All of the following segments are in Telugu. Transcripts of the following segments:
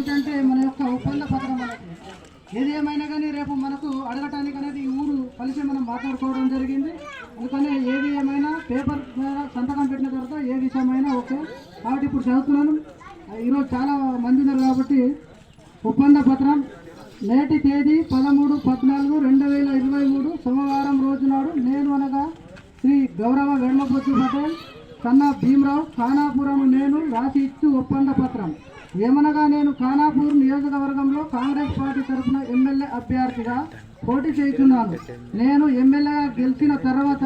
ఏంటంటే మన యొక్క ఒప్పంద పత్రం మనకి ఏది ఏమైనా కానీ రేపు మనకు అడగటానికి అనేది ఈ ఊరు కలిసి మనం మాట్లాడుకోవడం జరిగింది. అందుకని ఏది ఏమైనా పేపర్ మీద సంతకం పెట్టిన తర్వాత ఏ విషయమైనా ఓకే. కాబట్టి ఇప్పుడు చదువుతున్నాను. ఈరోజు చాలా మంది ఉన్నారు కాబట్టి ఒప్పంద పత్రం నేటి తేదీ 13/14/2023 సోమవారం రోజు నాడు నేను అనగా శ్రీ గౌరవ వెడమబొచ్చు పటేల్ కన్నా భీమరావు ఖానాపురం నేను రాసి ఇచ్చు ఒప్పంద పత్రం ఏమనగా నేను ఖానాపూర్ నియోజకవర్గంలో కాంగ్రెస్ పార్టీ తరఫున ఎమ్మెల్యే అభ్యర్థిగా పోటీ చేస్తున్నాను. నేను ఎమ్మెల్యేగా గెలిచిన తర్వాత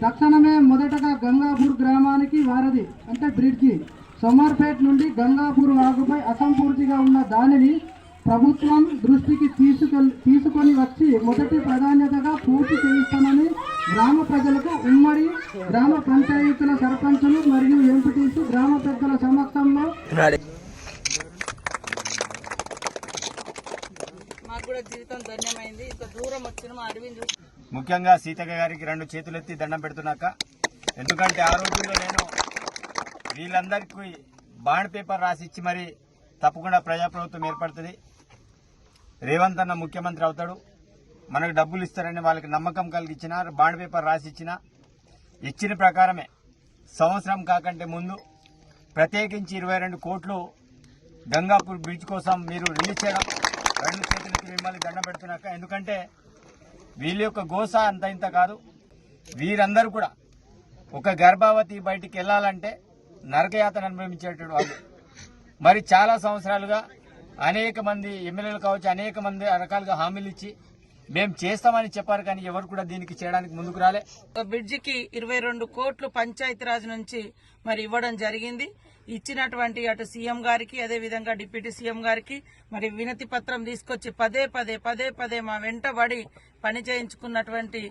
తక్షణమే మొదటగా గంగాపూర్ గ్రామానికి వారధి అంటే బ్రిడ్జి సోమార్పేట్ నుండి గంగాపూర్ వాగుపై అసంపూర్తిగా ఉన్న దానిని ప్రభుత్వం దృష్టికి తీసుకొని వచ్చి మొదటి ప్రాధాన్యతగా పూర్తి చేయిస్తానని గ్రామ ప్రజలకు ఉమ్మడి గ్రామ పంచాయతీల సర్పంచులు మరియు ఎంపీటీసీ గ్రామ పెద్దల సమక్షంలో జీవితం ధన్యమైంది. ఇంత దూరం వచ్చిన మా అరవింద్ ముఖ్యంగా సీతక్క గారికి 2 చేతులెత్తి దండం పెడుతున్నాక, ఎందుకంటే ఆ రోజుల్లో నేను వీళ్ళందరికీ బాండ్ పేపర్ రాసిచ్చి మరి తప్పకుండా ప్రజాప్రభుత్వం ఏర్పడుతుంది, రేవంత్ అన్న ముఖ్యమంత్రి అవుతాడు, మనకు డబ్బులు ఇస్తారని వాళ్ళకి నమ్మకం కలిగించిన బాండ్ పేపర్ రాసిచ్చిన ఇచ్చిన ప్రకారమే సంవత్సరం కాకంటే ముందు ప్రత్యేకించి 22 కోట్లు గంగాపూర్ బ్రిడ్జ్ కోసం మీరు రిలీజ్ చేయడం 2 చేతులకి మిమ్మల్ని దండం పెడుతున్నాక, ఎందుకంటే వీళ్ళ యొక్క గోస అంత ఇంత కాదు. వీరందరూ కూడా ఒక గర్భవతి బయటికి వెళ్లాలంటే నరకయాతన అనుభవించేటువంటి వాళ్ళు. మరి చాలా సంవత్సరాలుగా అనేక మంది ఎమ్మెల్యేలు కావచ్చు, అనేక మంది రకాలుగా హామీలు ఇచ్చి మేము చేస్తామని చెప్పారు, కానీ ఎవరు కూడా దీనికి చేయడానికి ముందుకు రాలే. బ్రిడ్జికి 22 కోట్లు పంచాయతీరాజ్ నుంచి మరి ఇవ్వడం జరిగింది. ఇచ్చినటువంటి అటు సీఎం గారికి అదే విధంగా డిప్యూటీ సీఎం గారికి మరి వినతి పత్రం తీసుకొచ్చి పదే పదే మా వెంటబడి పని చేయించుకున్నటువంటి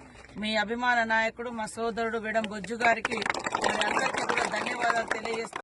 మీ అభిమాన నాయకుడు మా సోదరుడు వెడం బొజ్జు గారికి అందరికీ కూడా ధన్యవాదాలు తెలియజేస్తున్నాను.